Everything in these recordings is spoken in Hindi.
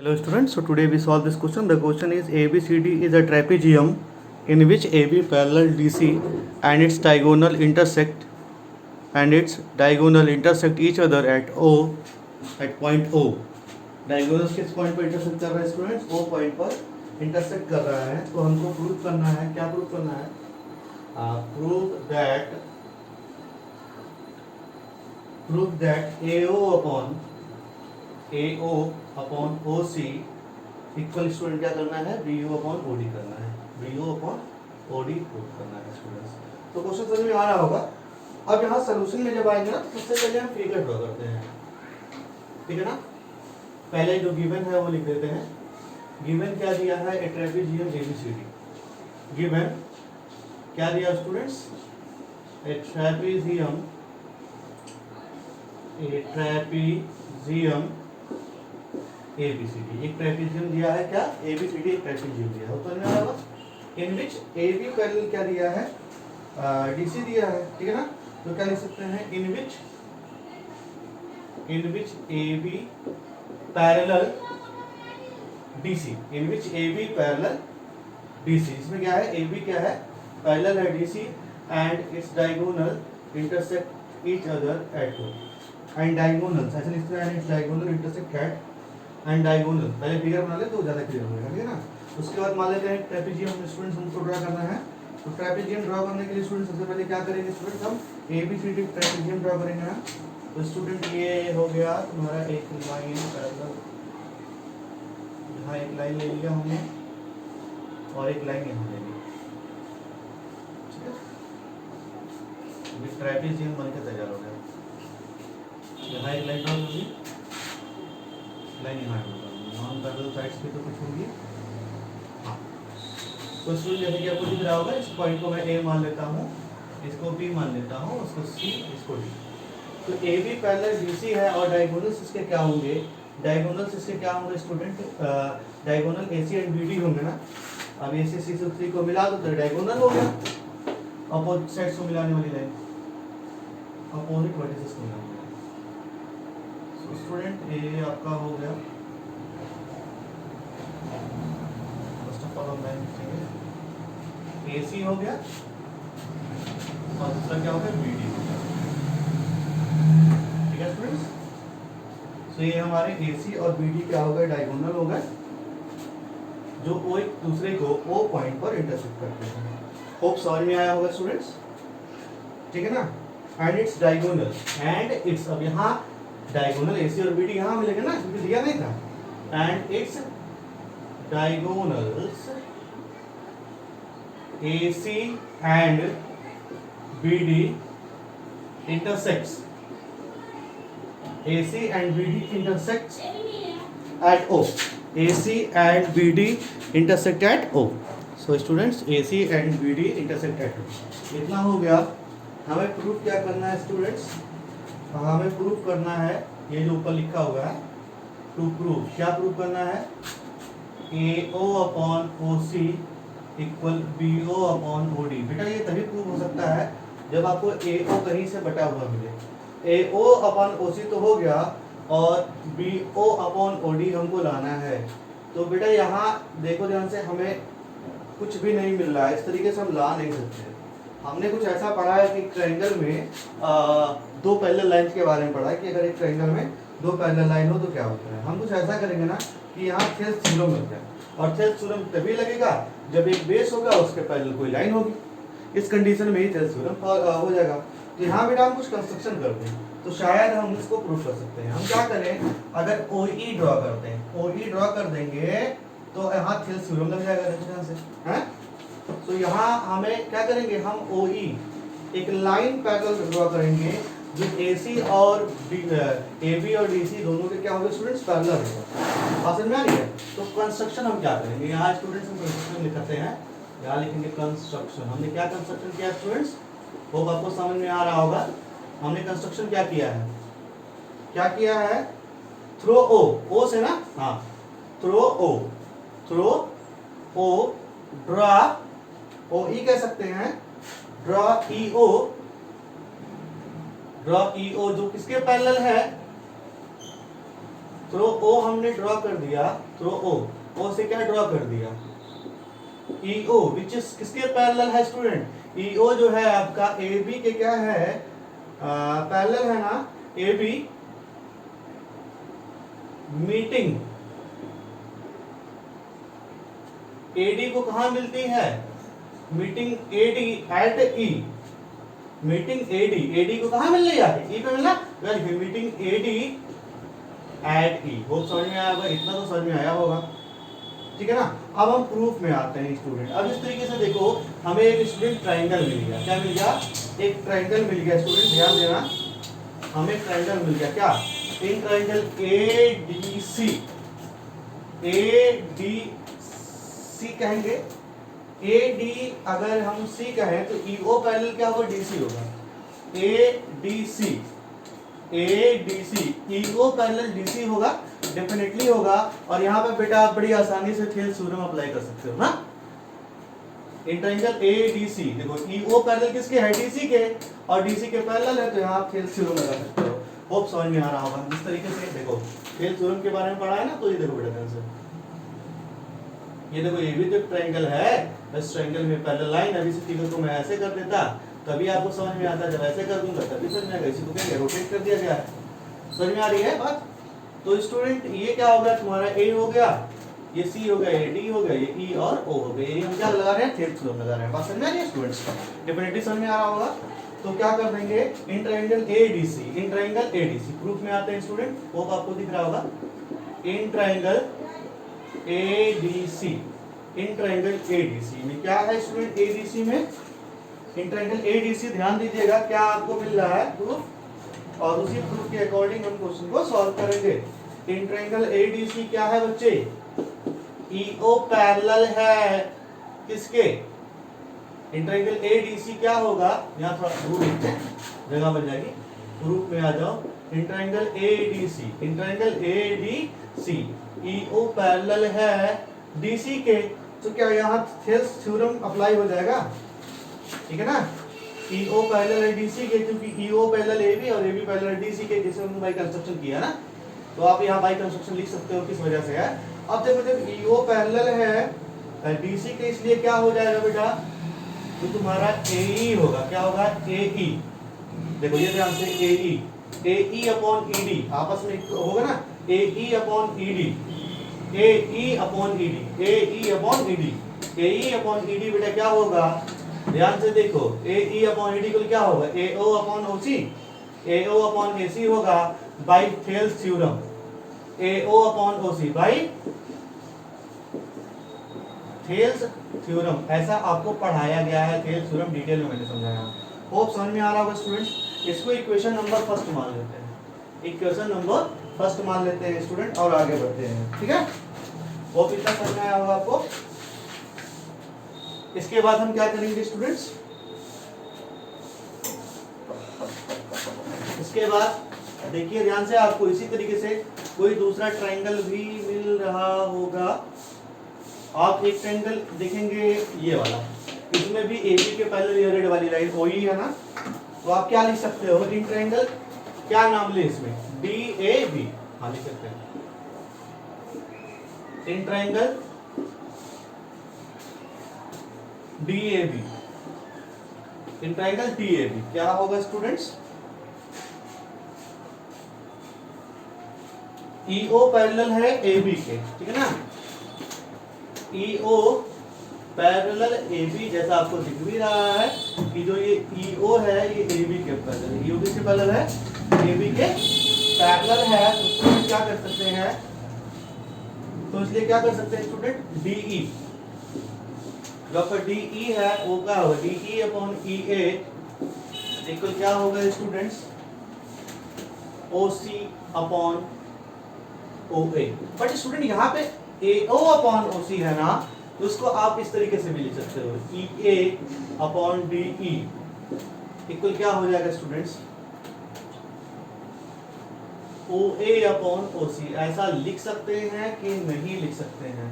Hello students, so today we solve this question. The question is ABCD is a trapezium in which AB parallel DC and its diagonal intersect each other at O at point O. Diagonal किस पॉइंट पर इंटरसेक्ट कर रहा है स्टूडेंट्स? O पॉइंट पर इंटरसेक्ट कर रहा है. तो हमको प्रूव करना है. क्या प्रूव करना है? Prove that AO upon OC equal student क्या करना है? BU अपॉन OD करना है. BU अपॉन OD प्रूव करना है स्टूडेंट्स. तो क्वेश्चन समझ में आ रहा होगा. अब यहाँ सोल्यूशन में जब आएंगे ना तो सबसे पहले हम फिगर ड्रॉ करते हैं. ठीक है ना? पहले जो गिवन है वो लिख देते हैं. गिवन क्या दिया है? ए ट्रेपेजियम ABCD. गिवन क्या दिया स्टूडेंट्स? ए ट्रेपेजियम ABCD. एक ट्रेपेजियम दिया है. क्या? ABCD एक ट्रेपेजियम दिया है. तो इन विच AB पैरेलल क्या दिया है? DC दिया है. ठीक है ना? तो क्या लिख सकते हैं? इन विच AB पैरेलल DC. इन विच AB पैरेलल DC. इसमें क्या है? AB क्या है? पैरेलल है DC and its diagonal intersect each other at O. And diagonal ऐसे लिखते हैं. Its diagonal intersect at and diagonal. पहले फिगर बना ले तो ज्यादा क्लियर होगा. ठीक है ना? उसके बाद मान लेते हैं ट्रेपेजियम स्टूडेंट्स हमको ड्रा करना है. तो ट्रेपेजियम ड्रा करने के लिए स्टूडेंट्स सबसे पहले क्या करेंगे स्टूडेंट्स? हम ABCD ट्रेपेजियम ड्रा करेंगे ना. तो स्टूडेंट ये हो गया तुम्हारा एक लाइन पैरेलल. यहाँ एक लाइन ले लिया हमने और एक लाइन यहाँ ले ली. ठीक है? ये ट्रेपेजियम बनकर तैयार हो गया. यहाँ एक लाइन ड्रा होगी, लाइन यहाँ नॉन पैरेलल साइड्स पे तो कुछ होगी. हाँ, तो स्टूडेंट जैसे कि आपको दिख रहा होगा, इस पॉइंट को मैं A मान लेता हूँ, इसको B मान लेता हूँ, उसको C, इसको D. तो AB पैरेलल DC है और डायगोनल्स इसके क्या होंगे? डायगोनल्स इसके क्या होंगे student? Diagonal AC and BD होंगे ना. अब AC C को मिला दो तो डायगोनल हो गया. अपोजिट साइड्स को मिलाने वाली लाइन, अपोजिट वर्टिसेस को मिलाने वाली. स्टूडेंट ये आपका हो गया फर्स्ट ऑफ ऑल लाइन. ठीक है, AC हो गया और दूसरा क्या हो गया? BD हो गया. ठीक है स्टूडेंट्स? तो ये हमारे AC और BD क्या हो गए? डायगोनल हो गए, जो वो एक दूसरे को O पॉइंट पर इंटरसेक्ट करते हैं. होप समझ में आया होगा स्टूडेंट्स. ठीक है ना? And its diagonal and it's, अब यहाँ डायगोनल AC और BD यहाँ मिलेगा ना, क्योंकि दिया नहीं था. And it's diagonals AC and BD intersects. AC and BD intersects at O. AC and BD intersect at O. So students, AC and BD intersect at O. इतना हो गया. हमें प्रूफ क्या करना है स्टूडेंट्स? हमें प्रूफ करना है ये जो ऊपर लिखा हुआ है. टू प्रूफ क्या प्रूफ करना है? AO upon OC equal BO upon OD. बेटा ये तभी प्रूफ हो सकता है जब आपको AO कहीं से बटा हुआ मिले. AO अपॉन OC तो हो गया और BO अपॉन OD हमको लाना है. तो बेटा यहाँ देखो ध्यान से, हमें कुछ भी नहीं मिल रहा है. इस तरीके से हम ला नहीं सकते. हमने कुछ ऐसा पढ़ा है कि ट्रायंगल में दो पैरेलल लाइन के बारे में पढ़ा है कि अगर एक ट्रायंगल में दो पैरेलल लाइन हो तो क्या होता है. हम कुछ ऐसा करेंगे ना कि यहाँ थेल्स थ्योरम लग जाए. और थेल्स थ्योरम तभी लगेगा जब एक बेस होगा उसके पैरेलल कोई लाइन होगी. इस कंडीशन में ही थेल्स थ्योरम हो जाएगा. तो यहाँ बेटा हम कुछ कंस्ट्रक्शन करते हैं तो शायद हम इसको प्रूफ कर सकते हैं. हम क्या करें? अगर OE ड्रॉ करते हैं, OE ड्रॉ कर देंगे तो यहाँ थेल्स थ्योरम लग जाएगा. देखो ध्यान से हैं. तो यहाँ हमें क्या करेंगे? हम OE एक लाइन पैरेलल ड्रॉ करेंगे जो AC और AB और DC दोनों के क्या होंगे स्टूडेंट्स? पैरेलल होगा. समझ में आ रही है? तो कंस्ट्रक्शन हम क्या करेंगे? यहाँ स्टूडेंट्स हम कंस्ट्रक्शन लिखते हैं. यहाँ लिखेंगे कंस्ट्रक्शन. हमने क्या कंस्ट्रक्शन किया स्टूडेंट्स? होप आपको समझ में आ रहा होगा. हमने कंस्ट्रक्शन क्या किया है? क्या किया है? थ्रो O से ना. हाँ, थ्रो O ड्रा OE कह सकते हैं. ड्रा EO जो किसके पैरेलल है? थ्रो ओ हमने ड्रॉ कर दिया, थ्रो ओ से क्या ड्रॉ कर दिया, EO विच इज किसके पैरेलल है स्टूडेंट, EO जो है आपका AB के क्या है, पैरेलल है ना, AB मीटिंग AD को कहां मिलती है, meeting AD at E, meeting AD को कहां मिल रही है, E पे मिलना, well meeting AD at E। वो समझ में आया होगा, इतना तो समझ में आया होगा, ठीक है ना। अब हम प्रूफ में आते हैं स्टूडेंट। अब इस तरीके से देखो, हमें एक स्टूडेंट ट्राइंगल मिल गया, क्या मिल गया, एक ट्राइंगल मिल गया स्टूडेंट, ध्यान देना, हमें ट्राइंगल मिल गया, क्या, इन ट्राइंगल ADC, ADC कहेंगे, AD अगर हम C कहें तो EO पैरेलल क्या होगा, DC होगा, ADC EO पैरेलल DC होगा, डेफिनेटली होगा। और यहाँ पे बेटा आप बड़ी आसानी से थेल्स थ्योरम अप्लाई कर सकते हो ना, इन ट्रायंगल ADC देखो EO पैरेलल किसके है, DC के, और DC के पैरेलल है, तो यहाँ आप थेल्स थ्योरम लगा सकते हो। होप समझ में आ रहा होगा। जिस तरीके से देखो थेल्स थ्योरम के बारे में पढ़ा है ना, तो ये देखो बेटा ध्यान से, ये देखो ये भी तो ट्रायंगल है, इस ट्रायंगल में पैरेलल लाइन, अभी इस फिगर को मैं ऐसे कर देता तभी आपको समझ में आता, जब ऐसे कर दूंगा तभी समझ में आएगा। इसी को क्या रोटेट कर दिया गया है, समझ में आ रही है बात। तो स्टूडेंट ये क्या हो गया तुम्हारा, A हो गया, ये C हो गया, ये D हो गया, ये E और O हो गया। ये हम क्या लगा रहे हैं, थेल्स थ्योरम लगा रहे हैं। बात समझ में आ रही है स्टूडेंट्स, डेफिनेटली समझ में आ रहा होगा। तो क्या कर देंगे, in triangle ADC, in triangle ADC proof में आते हैं स्टूडेंट, होप आपको दिख रहा होगा, in triangle ADC, in triangle ADC में क्या है स्टूडेंट, ADC में इन ट्रायंगल ADC, ध्यान दीजिएगा क्या आपको मिल रहा है प्रूफ, और उसी प्रूफ के अकॉर्डिंग हम क्वेश्चन को सॉल्व करेंगे। इन ट्रायंगल ADC क्या है बच्चे, EO पैरेलल है किसके, इन ट्रायंगल ADC क्या होगा, यहाँ थोड़ा दूर लिखते हैं जगह बन जाएगी, प्रूफ में आ जाओ। In triangle ADC, in triangle ADC EO parallel है DC के, तो क्या यहाँ थेल्स थ्योरम अप्लाई हो जाएगा, ठीक है ना। EO पैरेलल है DC के, क्योंकि EO पैरेलल AB और AB पैरेलल है DC के, जिसे हमने बाई कंस्ट्रक्शन किया ना, तो आप यहाँ बाई कंस्ट्रक्शन लिख सकते हो किस वजह से है। अब देखो जब EO पैरेलल है DC के, इसलिए क्या हो जाएगा बेटा, तो तुम्हारा AE होगा, क्या होगा AE, देखो ये ध्यान से AE अपॉन ED आपस में होगा ना, AE upon ED, AE upon ED, AE upon ED, AE upon ED बेटा क्या होगा, ध्यान से देखो, AE अपॉन ED को क्या होगा, AO upon OC, AO upon AC होगा by Thales theorem, AO upon OC by Thales theorem, ऐसा आपको पढ़ाया गया है, थेल्स थ्योरम डिटेल में मैंने समझाया। होप समझ में आ रहा होगा स्टूडेंट्स। इसको इक्वेशन नंबर फर्स्ट मान लेते हैं, इक्वेशन नंबर फर्स्ट मान लेते हैं स्टूडेंट, और आगे बढ़ते हैं, ठीक है। होप इतना समझ में आया होगा आपको। इसके बाद हम क्या करेंगे स्टूडेंट्स, इसके बाद देखिए ध्यान से, आपको इसी तरीके से कोई दूसरा ट्रायंगल भी मिल रहा होगा, आप एक ट्रायंगल देखेंगे ये वाला, इसमें भी AB के पैरेलल ये रेड वाली लाइन OE है ना, तो आप क्या लिख सकते हो, इन ट्रायंगल क्या नाम ले इसमें, DAB, हाँ लिख सकते हैं, in triangle DAB, in triangle DAB क्या होगा स्टूडेंट्स, EO पैरेलल है AB के, ठीक है ना, EO पैरेलल AB, जैसा आपको दिख भी रहा है कि जो ये EO है ये AB के पैरेलल है, EO किसके पैरेलल है, AB के पैरेलल है, तो क्या कर सकते हैं, तो इसलिए क्या कर सकते हैं स्टूडेंट, DE, जो आपका DE है वो क्या होगा, DE अपॉन EA इक्वल क्या होगा students, OC upon OA। But student यहाँ पे AO अपॉन OC है ना, तो उसको आप इस तरीके से भी लिख सकते हो, EA अपॉन DE इक्वल क्या हो जाएगा स्टूडेंट्स, OA अपॉन OC। ऐसा लिख सकते हैं कि नहीं लिख सकते हैं,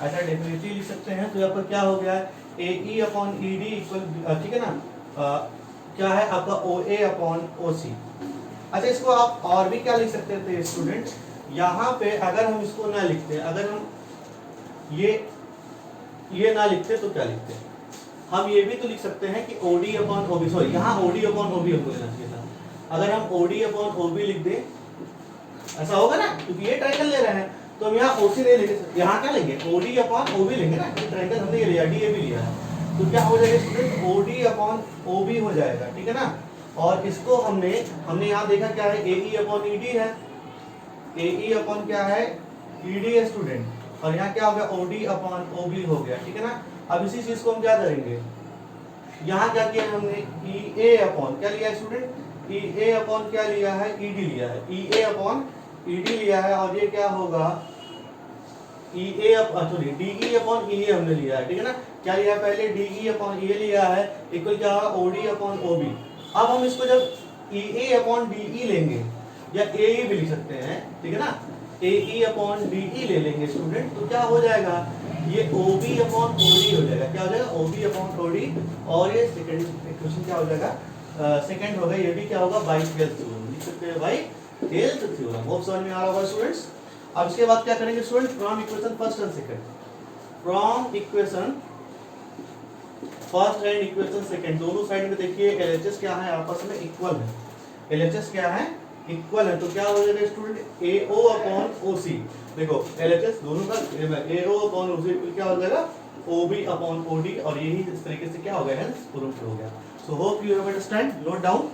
ऐसा डेफिनेटली लिख सकते हैं। तो यहाँ पर क्या हो गया है, AE अपॉन ED इक्वल, ठीक है ना, क्या है आपका OA अपॉन OC। अच्छा इसको आप और भी क्या लिख सकते थे स्टूडेंट, यहाँ पे अगर हम इसको ना लिखते, अगर हम ये ना लिखते तो क्या लिखते? हम ये भी तो लिख सकते हैं कि OD अपॉन OB, सॉरी यहाँ OD अपॉन OB हमको लेना चाहिए था। अगर हम OD अपॉन OB लिख दें, ऐसा होगा ना, क्योंकि ये ट्रायंगल ले रहे हैं तो हम यहाँ OC नहीं लेंगे, यहाँ क्या लेंगे? OD अपॉन OB लेंगे ना, ट्रायंगल हमने ये लिया, DA भी लिया है, तो क्या हो जाएगा स्टूडेंट? OD अपॉन OB हो जाएगा, ठीक है ना। और इसको हमने यहाँ देखा क्या है? AE अपॉन ED है, AE अपॉन क्या है? ED है स्टूडेंट, और यहाँ क्या हो गया? OD अपॉन OB हो गया, ठीक है ना। अब इसी चीज को हम क्या करेंगे, यहाँ क्या किया हमने? EA अपॉन क्या लिया है स्टूडेंट? EA अपॉन क्या लिया है? ED लिया है, EA अपॉन ED लिया है, और ये क्या होगा? EA sorry DE upon EA हमने लिया है, ठीक है ना। क्या लिया है पहले? DE अपॉन EA लिया है, इक्वल क्या होगा? OD upon OB। अब हम इसको जब EA अपॉन DE लेंगे, या AE भी लिख सकते हैं, ठीक है ना, AE अपॉन DE ले लेंगे स्टूडेंट, तो क्या हो जाएगा? ये OB अपॉन OD हो जाएगा, क्या हो जाएगा? OB अपॉन OD, और ये सेकंड इक्वेशन क्या हो जाएगा? सेकंड होगा, ये भी क्या होगा? बाई हेल्थ थ्योरम लिख सकते हैं, बाई हेल्थ थ्योरम। होप समझ में आ रहा होगा स्टूडेंट्स। अब इसके बाद क्या करेंगे student? From equation first and second, from equation first and equation second, दोनों साइड में देखिए LHS क्या है? आपस में इक्वल है, LHS क्या है? इक्वल है, तो क्या हो जाएगा स्टूडेंट? AO अपॉन OC, देखो LHS दोनों का AO अपॉन OC क्या हो जाएगा? OB अपॉन OD, और यही इस तरीके से क्या हो गया? हेंस प्रूफ हो गया। So hope you have understand, note down.